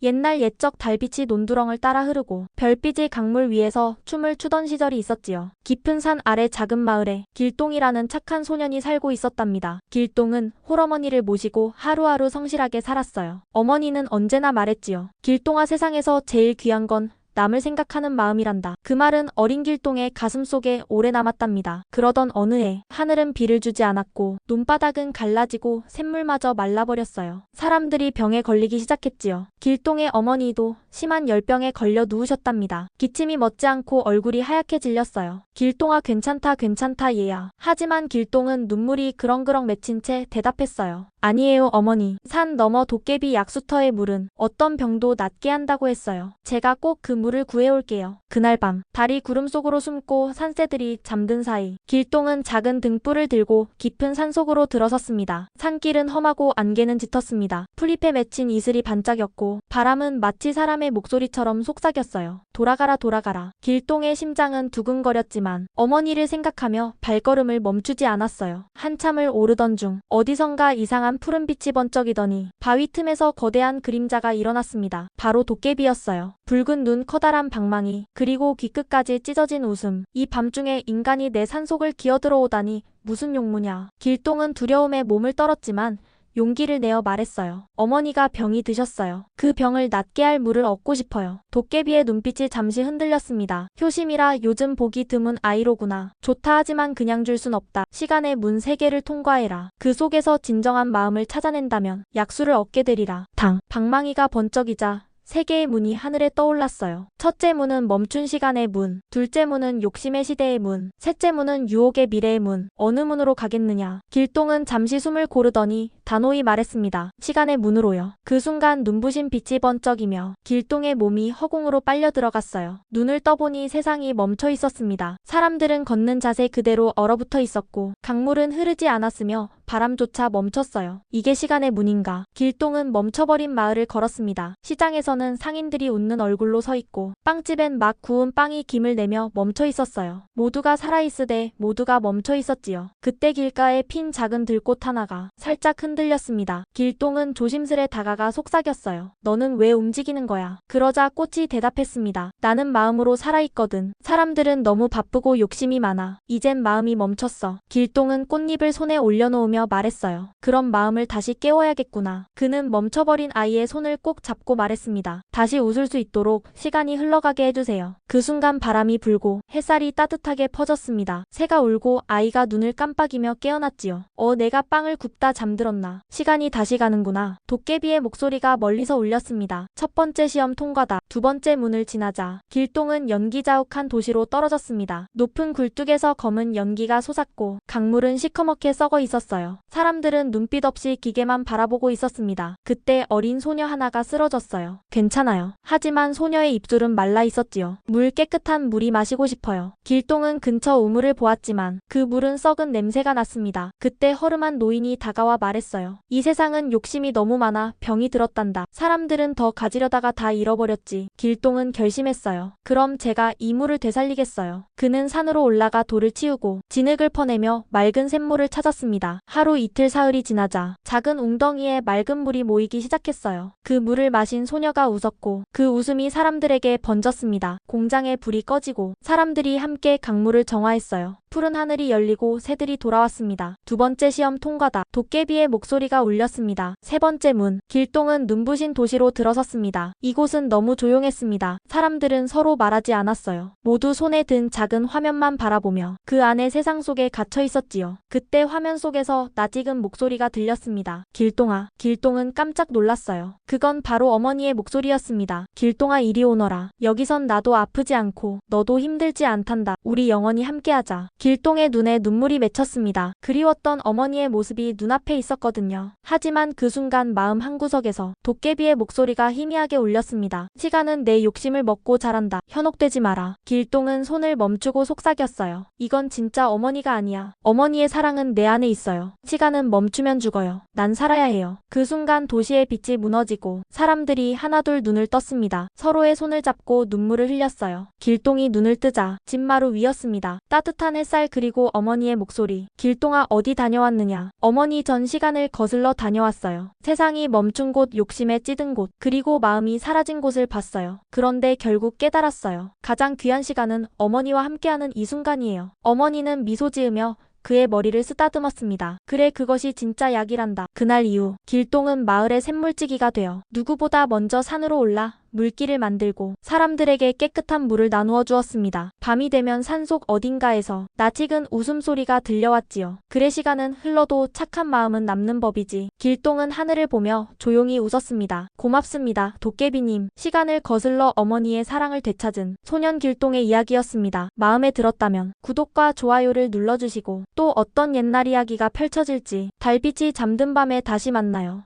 옛날 옛적 달빛이 논두렁을 따라 흐르고 별빛이 강물 위에서 춤을 추던 시절이 있었지요. 깊은 산 아래 작은 마을에 길동이라는 착한 소년이 살고 있었답니다. 길동은 홀어머니를 모시고 하루하루 성실하게 살았어요. 어머니는 언제나 말했지요. 길동아, 세상에서 제일 귀한 건 남을 생각하는 마음이란다. 그 말은 어린 길동의 가슴속에 오래 남았답니다. 그러던 어느 해 하늘은 비를 주지 않았고 논바닥은 갈라지고 샘물마저 말라버렸어요. 사람들이 병에 걸리기 시작했지요. 길동의 어머니도 심한 열병에 걸려 누우셨답니다. 기침이 멎지 않고 얼굴이 하얗게 질렸어요. 길동아, 괜찮다 괜찮다 얘야. 하지만 길동은 눈물이 그렁그렁 맺힌 채 대답했어요. 아니에요 어머니. 산 너머 도깨비 약수터의 물은 어떤 병도 낫게 한다고 했어요. 제가 꼭 그 물을 구해올게요. 그날 밤 달이 구름 속으로 숨고 산새들이 잠든 사이 길동은 작은 등불을 들고 깊은 산속으로 들어섰습니다. 산길은 험하고 안개는 짙었습니다. 풀잎에 맺힌 이슬이 반짝였고 바람은 마치 사람의 목소리처럼 속삭였어요. 돌아가라 돌아가라. 길동의 심장은 두근거렸지만 어머니를 생각하며 발걸음을 멈추지 않았어요. 한참을 오르던 중 어디선가 이상한 푸른빛이 번쩍이더니 바위 틈에서 거대한 그림자가 일어났습니다. 바로 도깨비였어요. 붉은 눈, 커다란 방망이, 그리고 귀끝까지 찢어진 웃음. 이 밤중에 인간이 내 산속을 기어들어오다니 무슨 용무냐. 길동은 두려움에 몸을 떨었지만 용기를 내어 말했어요. 어머니가 병이 드셨어요. 그 병을 낫게 할 물을 얻고 싶어요. 도깨비의 눈빛이 잠시 흔들렸습니다. 효심이라 요즘 보기 드문 아이로구나. 좋다 하지만 그냥 줄 순 없다. 시간의 문 3개를 통과해라. 그 속에서 진정한 마음을 찾아낸다면 약수를 얻게 되리라. 방망이가 번쩍이자 3개의 문이 하늘에 떠올랐어요. 첫째 문은 멈춘 시간의 문, 둘째 문은 욕심의 시대의 문, 셋째 문은 유혹의 미래의 문. 어느 문으로 가겠느냐. 길동은 잠시 숨을 고르더니 단호히 말했습니다. 시간의 문으로요. 그 순간 눈부신 빛이 번쩍이며 길동의 몸이 허공으로 빨려 들어갔어요. 눈을 떠보니 세상이 멈춰 있었습니다. 사람들은 걷는 자세 그대로 얼어붙어 있었고 강물은 흐르지 않았으며 바람조차 멈췄어요. 이게 시간의 문인가. 길동은 멈춰버린 마을을 걸었습니다. 시장에서는 상인들이 웃는 얼굴로 서 있고 빵집엔 막 구운 빵이 김을 내며 멈춰 있었어요. 모두가 살아있으되 모두가 멈춰 있었지요. 그때 길가에 핀 작은 들꽃 하나가 살짝 흔들렸습니다. 길동은 조심스레 다가가 속삭였어요. 너는 왜 움직이는 거야? 그러자 꽃이 대답했습니다. 나는 마음으로 살아있거든. 사람들은 너무 바쁘고 욕심이 많아. 이젠 마음이 멈췄어. 길동은 꽃잎을 손에 올려놓으며 말했어요. 그럼 마음을 다시 깨워야겠구나. 그는 멈춰버린 아이의 손을 꼭 잡고 말했습니다. 다시 웃을 수 있도록 시간이 흘러가게 해주세요. 그 순간 바람이 불고 햇살이 따뜻하게 퍼졌습니다. 새가 울고 아이가 눈을 깜빡이며 깨어났지요. 내가 빵을 굽다 잠들었나. 시간이 다시 가는구나. 도깨비의 목소리가 멀리서 울렸습니다. 첫 번째 시험 통과다. 두 번째 문을 지나자 길동은 연기자욱한 도시로 떨어졌습니다. 높은 굴뚝에서 검은 연기가 솟았고 강물은 시커멓게 썩어 있었어요. 사람들은 눈빛 없이 기계만 바라보고 있었습니다. 그때 어린 소녀 하나가 쓰러졌어요. 괜찮아요. 하지만 소녀의 입술은 말라 있었지요. 깨끗한 물이 마시고 싶어요. 길동은 근처 우물을 보았지만 그 물은 썩은 냄새가 났습니다. 그때 허름한 노인이 다가와 말했어요. 이 세상은 욕심이 너무 많아 병이 들었단다. 사람들은 더 가지려다가 다 잃어버렸지. 길동은 결심했어요. 그럼 제가 이 물을 되살리겠어요. 그는 산으로 올라가 돌을 치우고 진흙을 퍼내며 맑은 샘물을 찾았습니다. 하루 이틀 사흘이 지나자 작은 웅덩이에 맑은 물이 모이기 시작했어요. 그 물을 마신 소녀가 웃었고 그 웃음이 사람들에게 번졌습니다. 공장의 불이 꺼지고 사람들이 함께 강물을 정화했어요. 푸른 하늘이 열리고 새들이 돌아왔습니다. 두 번째 시험 통과다. 도깨비의 목소리가 울렸습니다. 세 번째 문. 길동은 눈부신 도시로 들어섰습니다. 이곳은 너무 조용했습니다. 사람들은 서로 말하지 않았어요. 모두 손에 든 작은 화면만 바라보며 그 안에 세상 속에 갇혀 있었지요. 그때 화면 속에서 낯익은 목소리가 들렸습니다. 길동아. 길동은 깜짝 놀랐어요. 그건 바로 어머니의 목소리였습니다. 길동아, 이리 오너라. 여기선 나도 아프지 않고 너도 힘들지 않단다. 우리 영원히 함께하자. 길동의 눈에 눈물이 맺혔습니다. 그리웠던 어머니의 모습이 눈앞에 있었거든요. 하지만 그 순간 마음 한구석에서 도깨비의 목소리가 희미하게 울렸습니다. 시간은 내 욕심을 먹고 자란다. 현혹되지 마라. 길동은 손을 멈추고 속삭였어요. 이건 진짜 어머니가 아니야. 어머니의 사랑은 내 안에 있어요. 시간은 멈추면 죽어요. 난 살아야 해요. 그 순간 도시의 빛이 무너지고 사람들이 하나둘 눈을 떴습니다. 서로의 손을 잡고 눈물을 흘렸어요. 길동이 눈을 뜨자 진마루 위였습니다. 따뜻한 햇살 햇살 그리고 어머니의 목소리. 길동아 어디 다녀왔느냐. 어머니 전 시간을 거슬러 다녀왔어요. 세상이 멈춘 곳, 욕심에 찌든 곳, 그리고 마음이 사라진 곳을 봤어요. 그런데 결국 깨달았어요. 가장 귀한 시간은 어머니와 함께하는 이 순간이에요. 어머니는 미소 지으며 그의 머리를 쓰다듬었습니다. 그래, 그것이 진짜 약이란다. 그날 이후 길동은 마을의 샘물찌기가 되어 누구보다 먼저 산으로 올라 물길을 만들고 사람들에게 깨끗한 물을 나누어 주었습니다. 밤이 되면 산속 어딘가에서 낯익은 웃음소리가 들려왔지요. 그래, 시간은 흘러도 착한 마음은 남는 법이지. 길동은 하늘을 보며 조용히 웃었습니다. 고맙습니다, 도깨비님. 시간을 거슬러 어머니의 사랑을 되찾은 소년 길동의 이야기였습니다. 마음에 들었다면 구독과 좋아요를 눌러주시고 또 어떤 옛날 이야기가 펼쳐질지 달빛이 잠든 밤에 다시 만나요.